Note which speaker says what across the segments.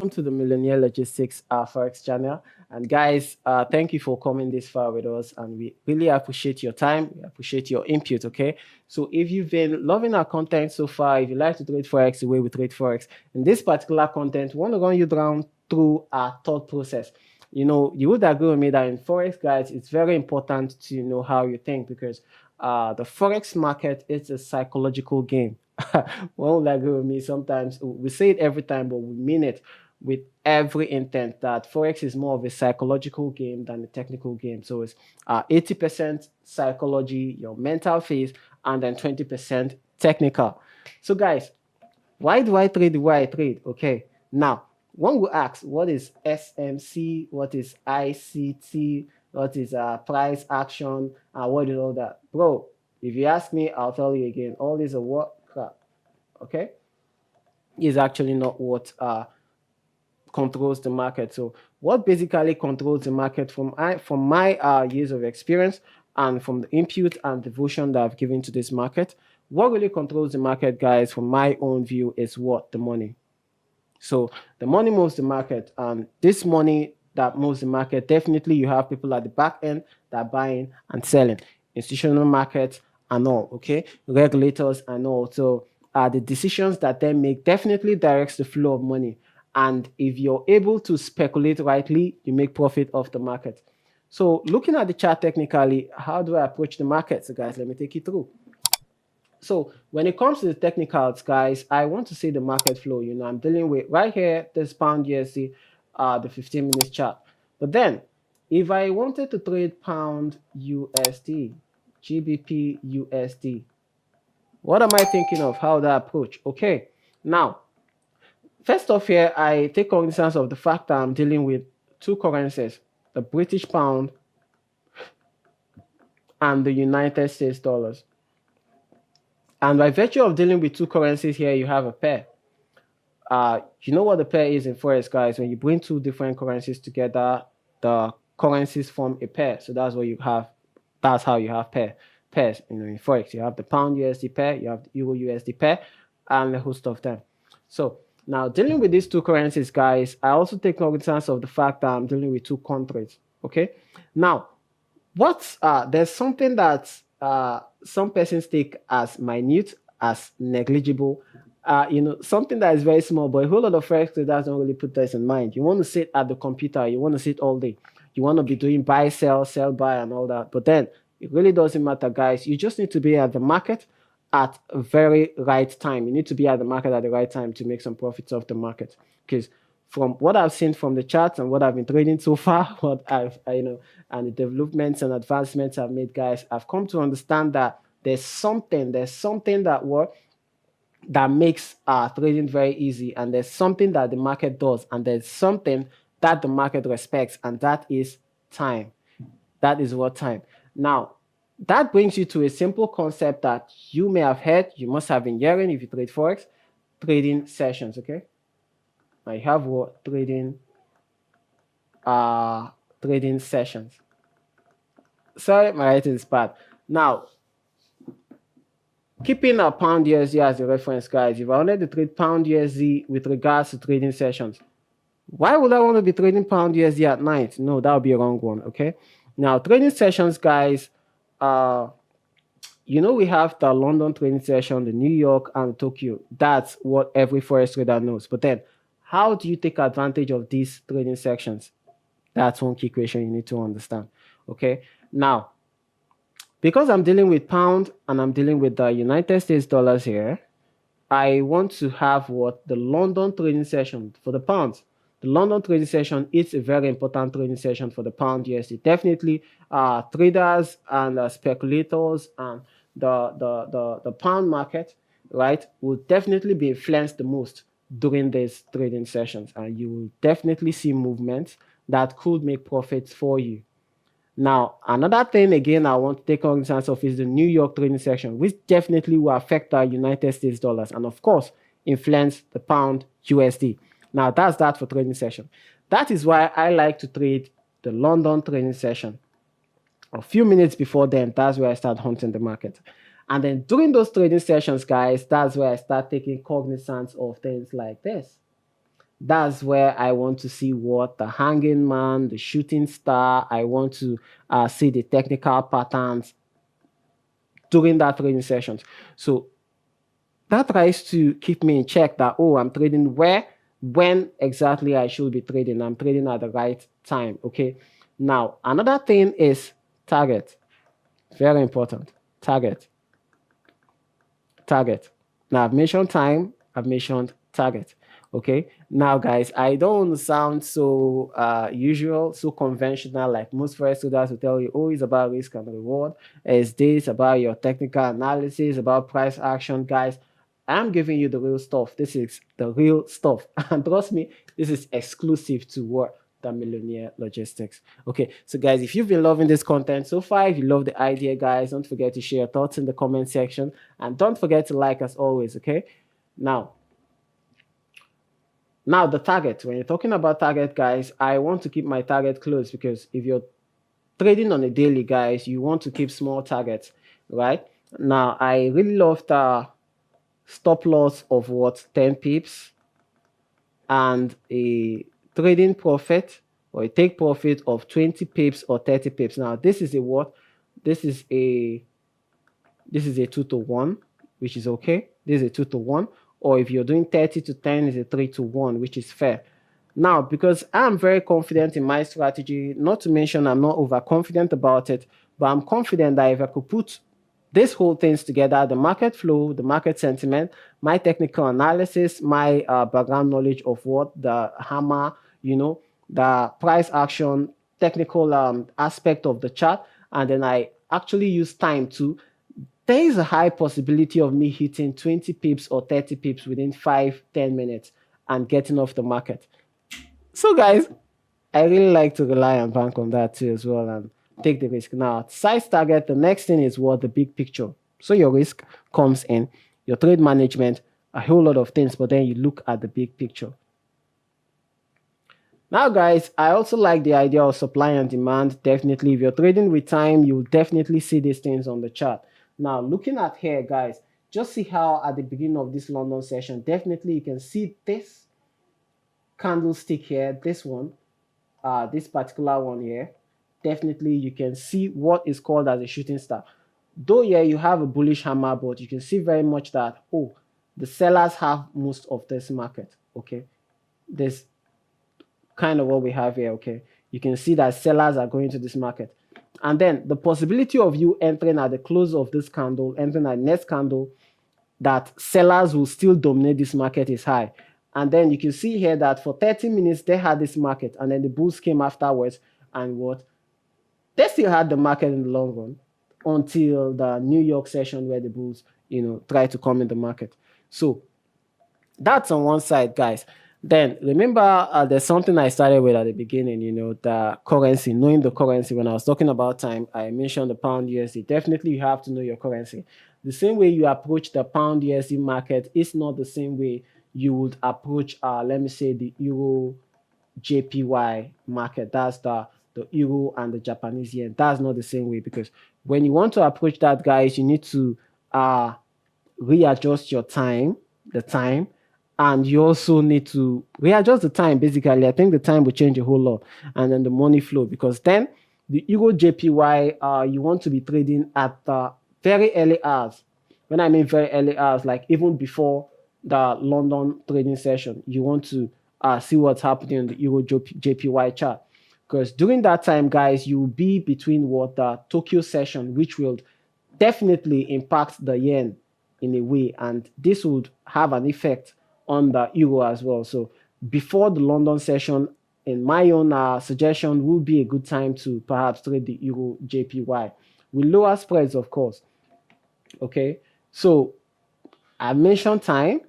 Speaker 1: welcome to the Millionaire Logistics Forex channel. And guys, thank you for coming this far with us, and we really appreciate your time. We appreciate your input. Okay, so if you've been loving our content so far, if you like to trade Forex the way we trade Forex, in this particular content, we want to run you down through our thought process. You know, you would agree with me that in Forex, guys, it's very important to know how you think, because the Forex market is a psychological game. One would agree with me. Sometimes we say it every time, but we mean it with every intent, that Forex is more of a psychological game than a technical game. So it's 80% psychology, your mental phase, and then 20% technical. So guys, why do I trade the way I trade? Okay, now one will ask, what is SMC? What is ICT? What is price action? What is all that? Bro, if you ask me, I'll tell you again. All these are what crap. Okay, is actually not what controls the market. So what basically controls the market, from my years of experience and from the input and devotion that I've given to this market, what really controls the market, guys, from my own view, is what? The money. So the money moves the market, and this money that moves the market, definitely you have people at the back end that are buying and selling, institutional markets and all, okay, regulators and all. So the decisions that they make definitely directs the flow of money. And if you're able to speculate rightly, you make profit off the market. So looking at the chart technically, how do I approach the market? So guys, let me take you through. So when it comes to the technicals, guys, I want to see the market flow. You know, I'm dealing with right here, this pound USD, the 15-minute chart. But then if I wanted to trade pound USD, GBP USD, what am I thinking of? How that approach? Okay, now, first off here, I take cognizance of the fact that I'm dealing with two currencies, the British pound and the United States dollars. And by virtue of dealing with two currencies here, you have a pair. You know what the pair is in Forex, guys? When you bring two different currencies together, the currencies form a pair. So that's what you have. That's how you have pairs. You know, in Forex, you have the pound USD pair, you have the Euro USD pair, and a host of them. So now dealing with these two currencies, guys, I also take cognizance of the fact that I'm dealing with two countries. Okay. Now, there's something that some persons take as minute, as negligible, you know, something that is very small, but a whole lot of Forex traders don't really put this in mind. You want to sit at the computer, you want to sit all day, you want to be doing buy, sell, buy, and all that. But then it really doesn't matter, guys. You just need to be at the market at a very right time. You need to be at the market at the right time to make some profits off the market. Because from what I've seen from the charts and what I've been trading so far, what you know, and the developments and advancements I've made, guys, I've come to understand that there's something that makes trading very easy, and there's something that the market does, and there's something that the market respects, and that is time. That is what time. Now, that brings you to a simple concept that you may have heard, you must have been hearing if you trade Forex, trading sessions, okay? I have what? Trading sessions. Sorry, my writing is bad. Now, keeping a pound USD as a reference, guys, if I wanted to trade pound USD with regards to trading sessions, why would I want to be trading pound USD at night? No, that would be a wrong one, okay? Now, trading sessions, guys, you know, we have the London trading session, the New York, and Tokyo. That's what every Forex trader knows. But then, how do you take advantage of these trading sections? That's one key question you need to understand, okay? Now, because I'm dealing with pound and I'm dealing with the United States dollars here, I want to have what? The London trading session for the pounds. The London trading session is a very important trading session for the pound USD. Definitely, traders and speculators and the pound market, right, will definitely be influenced the most during these trading sessions, and you will definitely see movements that could make profits for you. Now, another thing again I want to take cognizance of is the New York trading session, which definitely will affect the United States dollars and, of course, influence the pound USD. Now, that's that for trading session. That is why I like to trade the London trading session. A few minutes before then, that's where I start hunting the market. And then during those trading sessions, guys, that's where I start taking cognizance of things like this. That's where I want to see what the hanging man, the shooting star. I want to see the technical patterns during that trading sessions. So that tries to keep me in check that, oh, I'm trading where, when exactly I should be trading. I'm trading at the right time. Okay. Now, another thing is target. Very important. Target. Target. Now, I've mentioned time, I've mentioned target. Okay. Now, guys, I don't sound so usual, so conventional like most Forex traders will tell you, oh, it's about risk and reward. It's this about your technical analysis, about price action, guys. I'm giving you the real stuff. This is the real stuff. And trust me, this is exclusive to what? The Millionaire Logistics. Okay, so guys, if you've been loving this content so far, if you love the idea, guys, don't forget to share your thoughts in the comment section. And don't forget to like as always, okay? Now the target. When you're talking about target, guys, I want to keep my target close because if you're trading on a daily, guys, you want to keep small targets, right? Now, I really love the stop loss of what 10 pips and a trading profit or a take profit of 20 pips or 30 pips. Now, this is a what? This is a 2 to 1, which is okay. This is a 2 to 1. Or if you're doing 30 to 10, it's a 3 to 1, which is fair. Now, because I'm very confident in my strategy, not to mention I'm not overconfident about it, but I'm confident that if I could put this whole things together, the market flow, the market sentiment, my technical analysis, my background knowledge of what the hammer, the price action, technical aspect of the chart, and then I actually use time to, there is a high possibility of me hitting 20 pips or 30 pips within 5-10 minutes and getting off the market. So, guys, I really like to rely and bank on that too as well and take the risk. Now, size target, the next thing is what? The big picture. So your risk comes in, your trade management, a whole lot of things, but then you look at the big picture. Now, guys, I also like the idea of supply and demand. Definitely, if you're trading with time, you'll definitely see these things on the chart. Now, looking at here, guys, just see how at the beginning of this London session, definitely you can see this candlestick here, this one, this particular one here. Definitely, you can see what is called as a shooting star. Though, yeah, you have a bullish hammer, but you can see very much that, oh, the sellers have most of this market, okay? This kind of what we have here, okay? You can see that sellers are going to this market. And then the possibility of you entering at the close of this candle, entering at next candle, that sellers will still dominate this market is high. And then you can see here that for 30 minutes, they had this market. And then the bulls came afterwards. And what? They still had the market in the long run until the New York session where the bulls, try to come in the market. So that's on one side, guys. Then remember, there's something I started with at the beginning, the currency, knowing the currency. When I was talking about time, I mentioned the pound USD. Definitely, you have to know your currency. The same way you approach the pound USD market is not the same way you would approach, let me say, the Euro JPY market. That's the Euro and the Japanese yen. That's not the same way, because when you want to approach that, guys, you need to readjust your time, and you also need to readjust the time. Basically, I think the time will change a whole lot, and then the money flow, because then the Euro JPY, you want to be trading at the very early hours. When I mean very early hours, like even before the London trading session, you want to see what's happening in the Euro JPY chart, because during that time, guys, you will be between what the Tokyo session, which will definitely impact the yen in a way, and this would have an effect on the euro as well. So before the London session, in my own suggestion, will be a good time to perhaps trade the Euro JPY with lower spreads, of course. Okay, so I mentioned time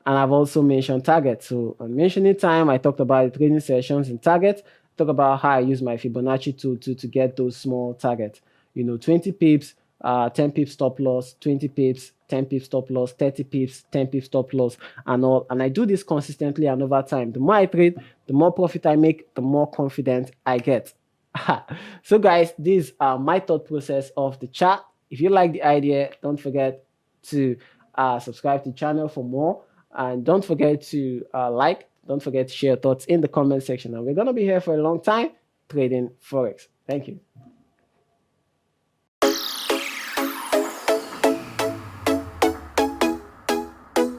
Speaker 1: and I've also mentioned target. So on mentioning time, I talked about the trading sessions. In target, talk about how I use my Fibonacci tool to get those small targets. 20 pips, 10 pips stop loss, 20 pips, 10 pips stop loss, 30 pips, 10 pips stop loss, and all. And I do this consistently and over time. The more I trade, the more profit I make, the more confident I get. So guys, this is my thought process of the chart. If you like the idea, don't forget to subscribe to the channel for more. And don't forget to like, Don't forget to share your thoughts in the comment section. And we're going to be here for a long time trading Forex. Thank you.